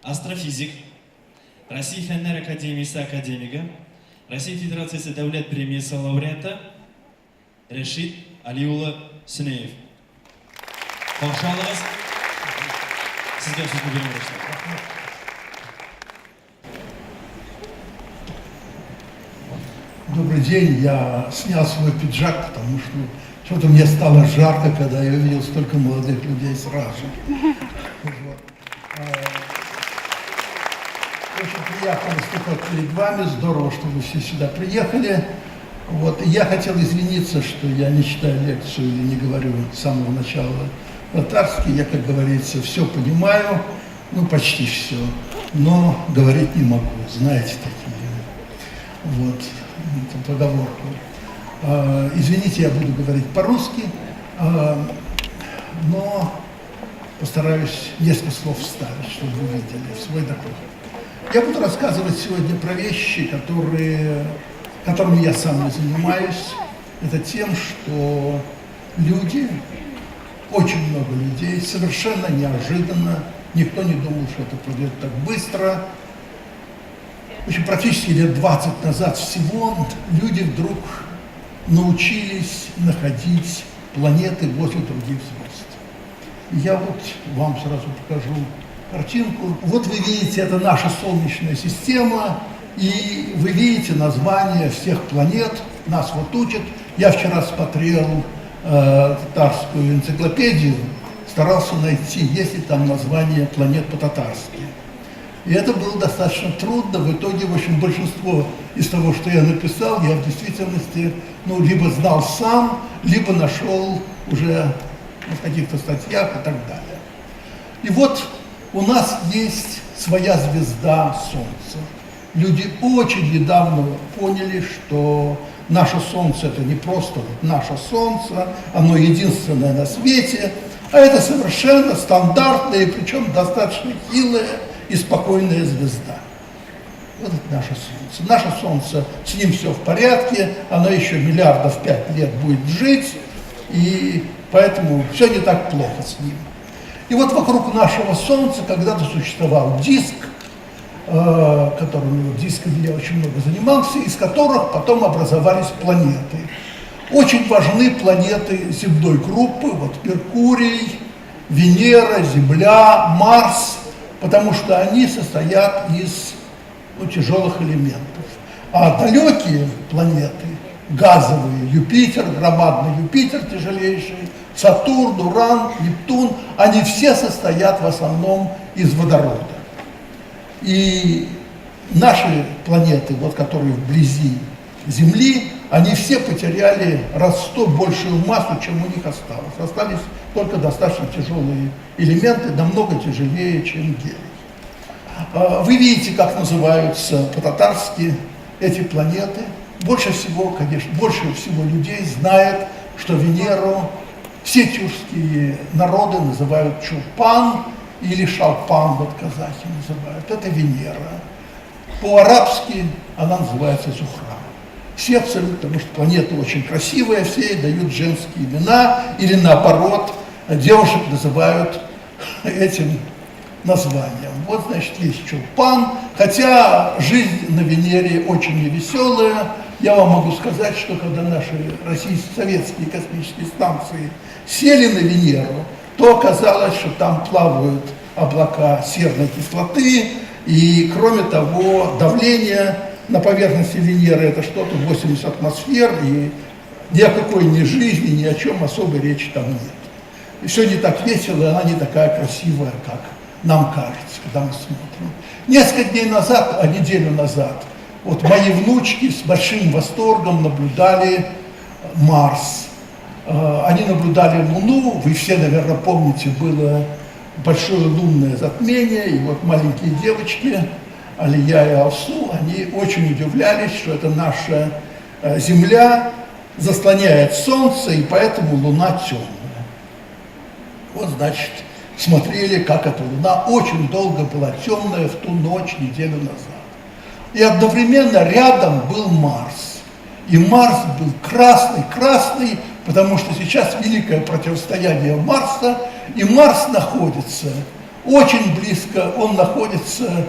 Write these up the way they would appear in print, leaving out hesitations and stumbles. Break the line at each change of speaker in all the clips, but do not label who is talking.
астрофизик, Россия Фәннәр академиясы академигі, Россия Федерациясы дәулет премиясы лауреаты Рашид Алиулы Сүнеев. Қоңшалыңыз, сізге сөзді беремін.
Добрый день, я снял свой пиджак, потому что что-то мне стало жарко, когда я увидел столько молодых людей сразу. Очень приятно выступать перед вами, здорово, что вы все сюда приехали. Вот. И я хотел извиниться, что я не читаю лекцию или не говорю с самого начала по-татарски. Я, как говорится, все понимаю, ну почти все, но говорить не могу, знаете такие. Вот. Это поговорка. Извините, я буду говорить по-русски, но постараюсь несколько слов вставить, чтобы вы видели в свой доклад. Я буду рассказывать сегодня про вещи, которыми я сам не занимаюсь. Это тем, что люди, очень много людей, совершенно неожиданно, никто не думал, что это пройдет так быстро. В общем, практически лет 20 назад всего люди вдруг научились находить планеты возле других звезд. И я вот вам сразу покажу картинку. Вот вы видите, это наша Солнечная система, и вы видите названия всех планет, нас вот учат. Я вчера смотрел татарскую энциклопедию, старался найти, есть ли там название планет по-татарски. И это было достаточно трудно. В итоге, в общем, большинство из того, что я написал, я в действительности, либо знал сам, либо нашел уже в каких-то статьях и так далее. И вот у нас есть своя звезда Солнце. Люди очень недавно поняли, что наше Солнце — это не просто вот наше Солнце, оно единственное на свете, а это совершенно стандартное, причем достаточно хилое и спокойная звезда. Вот это наше Солнце. Наше Солнце, с ним все в порядке, оно еще миллиардов 5 лет будет жить, и поэтому все не так плохо с ним. И вот вокруг нашего Солнца когда-то существовал диск, дисками я очень много занимался, из которых потом образовались планеты. Очень важны планеты земной группы, вот Меркурий, Венера, Земля, Марс, потому что они состоят из тяжелых элементов. А далекие планеты, газовые, Юпитер, громадный Юпитер тяжелейший, Сатурн, Уран, Нептун, они все состоят в основном из водорода. И наши планеты, вот, которые вблизи Земли, они все потеряли раз в 100 большую массу, чем у них осталось. Остались только достаточно тяжелые элементы, намного тяжелее, чем гелий. Вы видите, как называются по-татарски эти планеты. Больше всего, конечно, больше всего людей знает, что Венеру все тюркские народы называют Чулпан или Шалпан, вот казахи называют. Это Венера. По-арабски она называется Зухра. Все абсолютно, потому что планета очень красивая, все ей дают женские имена, или наоборот, девушек называют этим названием. Вот, значит, есть Чулпан, хотя жизнь на Венере очень невеселая. Я вам могу сказать, что когда наши советские космические станции сели на Венеру, то оказалось, что там плавают облака серной кислоты, и, кроме того, давление на поверхности Венеры — это что-то 80 атмосфер, и ни о какой ни жизни, ни о чем особой речи там нет. И все не так весело, и она не такая красивая, как нам кажется, когда мы смотрим. Несколько дней назад, неделю назад, вот мои внучки с большим восторгом наблюдали Марс. Они наблюдали Луну, вы все, наверное, помните, было большое лунное затмение, и вот маленькие девочки Алия и Алсу, они очень удивлялись, что это наша Земля заслоняет Солнце, и поэтому Луна темная. Вот, значит, смотрели, как эта Луна очень долго была темная в ту ночь, неделю назад. И одновременно рядом был Марс. И Марс был красный, потому что сейчас великое противостояние Марса, и Марс находится очень близко он находится,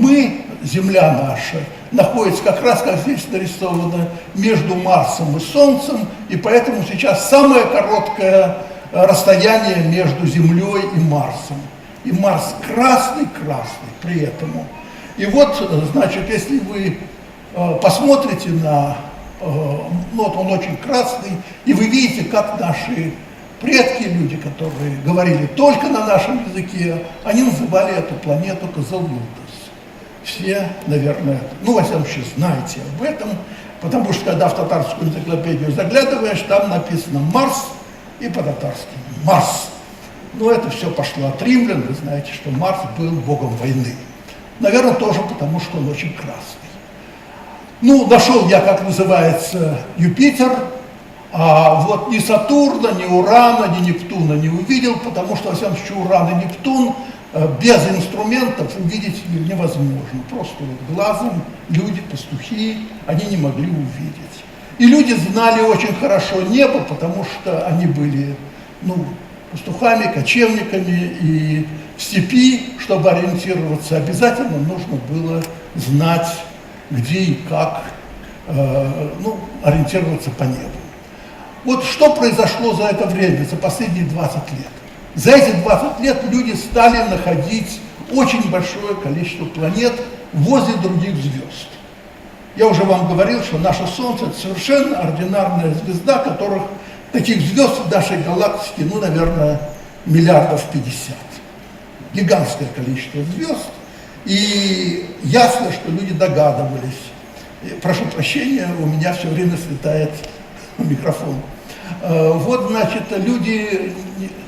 мы, Земля наша, находится как раз, как здесь нарисовано, между Марсом и Солнцем, и поэтому сейчас самое короткое расстояние между Землей и Марсом. И Марс красный-красный при этом. И вот, значит, если вы посмотрите на, вот он очень красный, и вы видите, как наши предки, люди, которые говорили только на нашем языке, они называли эту планету Козелудас. Все, наверное, ну, во всяком случае, знаете об этом, потому что, когда в татарскую энциклопедию заглядываешь, там написано Марс и по-татарски Марс. Но это все пошло от римлян, вы знаете, что Марс был богом войны. Наверное, тоже потому, что он очень красный. Ну, нашел я, как называется, Юпитер, а вот ни Сатурна, ни Урана, ни Нептуна не увидел, потому что, во всяком случае, Уран и Нептун без инструментов увидеть невозможно. Просто вот глазом люди, пастухи, они не могли увидеть. И люди знали очень хорошо небо, потому что они были, ну, пастухами, кочевниками, и в степи, чтобы ориентироваться, обязательно нужно было знать, где и как ну, ориентироваться по небу. Вот что произошло за это время, за последние 20 лет? За эти 20 лет люди стали находить очень большое количество планет возле других звезд. Я уже вам говорил, что наше Солнце – это совершенно ординарная звезда, которых таких звезд в нашей галактике, ну, наверное, миллиардов 50. Гигантское количество звезд. И ясно, что люди догадывались. Прошу прощения, у меня все время слетает микрофон. Вот, значит, люди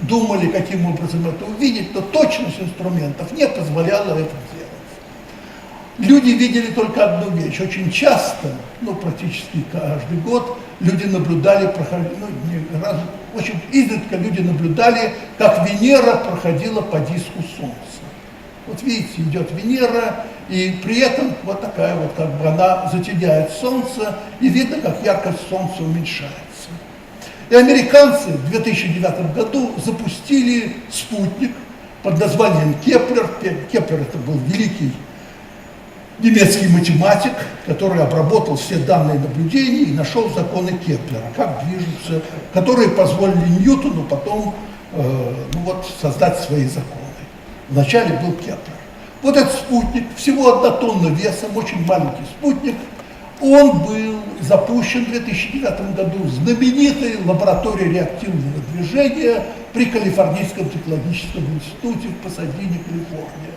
думали, каким образом это увидеть, но точность инструментов не позволяла это делать. Люди видели только одну вещь. Очень часто, ну, практически каждый год, люди наблюдали, очень изредка люди наблюдали, как Венера проходила по диску Солнца. Вот видите, идет Венера, и при этом вот такая вот, как бы она затеняет Солнце, и видно, как яркость Солнца уменьшается. И американцы в 2009 году запустили спутник под названием Кеплер. Кеплер это был великий немецкий математик, который обработал все данные наблюдений и нашел законы Кеплера, как движутся, которые позволили Ньютону потом ну вот, создать свои законы. Вначале был Кеплер. Вот этот спутник, всего 1 тонна весом, очень маленький спутник, он был запущен в 2009 году в знаменитой лаборатории реактивного движения при Калифорнийском технологическом институте в Пасадине, Калифорния.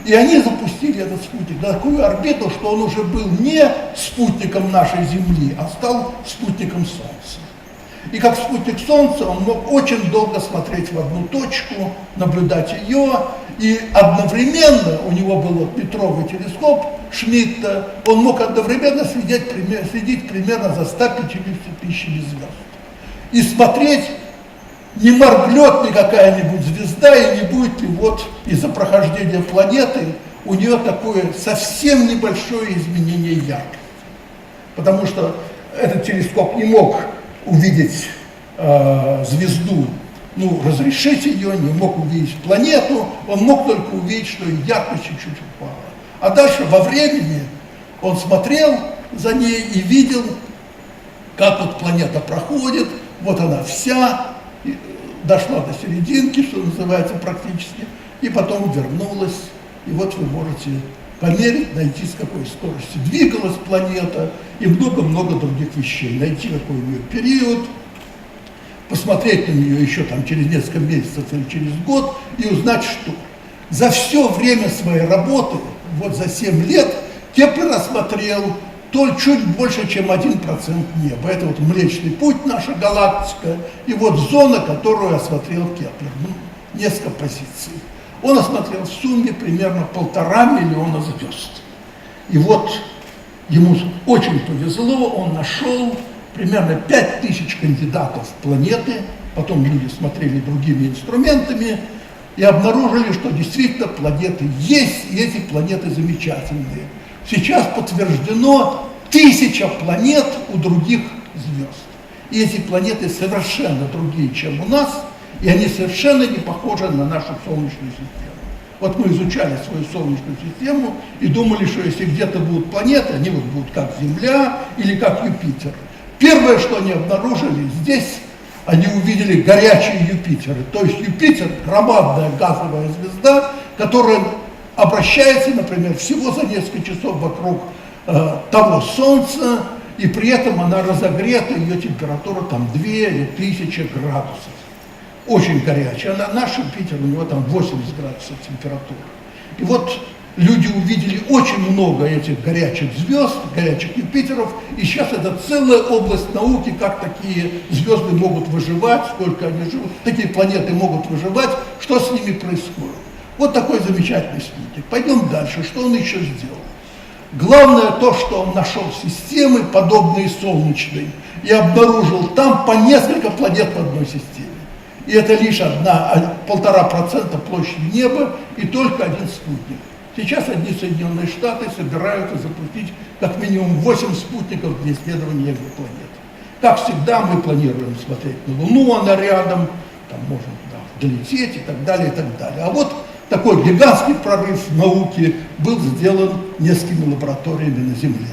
И они запустили этот спутник на такую орбиту, что он уже был не спутником нашей Земли, а стал спутником Солнца. И как спутник Солнца он мог очень долго смотреть в одну точку, наблюдать ее, и одновременно, у него был вот метровый телескоп Шмидта, он мог одновременно следить примерно за 150 тысячами звезд. И смотреть, не моргнет ли какая-нибудь звезда, и не будет ли вот из-за прохождения планеты у нее такое совсем небольшое изменение яркости. Потому что этот телескоп не мог увидеть звезду, ну, разрешить ее, не мог увидеть планету, он мог только увидеть, что ее яркость чуть-чуть упала. А дальше во времени он смотрел за ней и видел, как вот планета проходит, вот она вся, дошла до серединки, что называется, практически, и потом вернулась, и вот вы можете померить, найти, с какой скоростью двигалась планета, и много-много других вещей, найти, какой у нее период, посмотреть на нее еще там через несколько месяцев или через год, и узнать, что за все время своей работы, вот за 7 лет, Кеплер осмотрел только чуть больше, чем 1% неба. Это вот Млечный Путь, наша галактика, и вот зона, которую осмотрел Кеплер, ну, несколько позиций. Он осмотрел в сумме примерно 1,5 миллиона звезд. И вот ему очень повезло, он нашел примерно 5000 кандидатов в планеты, потом люди смотрели другими инструментами и обнаружили, что действительно планеты есть, и эти планеты замечательные. Сейчас подтверждено 1000 планет у других звезд. И эти планеты совершенно другие, чем у нас, и они совершенно не похожи на нашу Солнечную систему. Вот мы изучали свою Солнечную систему и думали, что если где-то будут планеты, они вот будут как Земля или как Юпитер. Первое, что они обнаружили, здесь они увидели горячие Юпитеры. То есть Юпитер – громадная газовая звезда, которая обращается, например, всего за несколько часов вокруг того Солнца, и при этом она разогрета, ее температура там 2 или 1000 градусов. Очень горячая. Наш Юпитер, у него там 80 градусов температуры. И вот люди увидели очень много этих горячих звезд, горячих Юпитеров, и сейчас это целая область науки, как такие звезды могут выживать, сколько они живут, такие планеты могут выживать, что с ними происходит. Вот такой замечательный спутник. Пойдем дальше. Что он еще сделал? Главное то, что он нашел системы, подобные Солнечной, и обнаружил там по несколько планет в одной системе. И это лишь 1,5% площади неба и только один спутник. Сейчас одни Соединенные Штаты собираются запустить как минимум 8 спутников для исследования экзопланет. Как всегда, мы планируем смотреть на Луну, она рядом, там можно долететь и так далее, и так далее. А вот такой гигантский прорыв в науке был сделан несколькими лабораториями на Земле.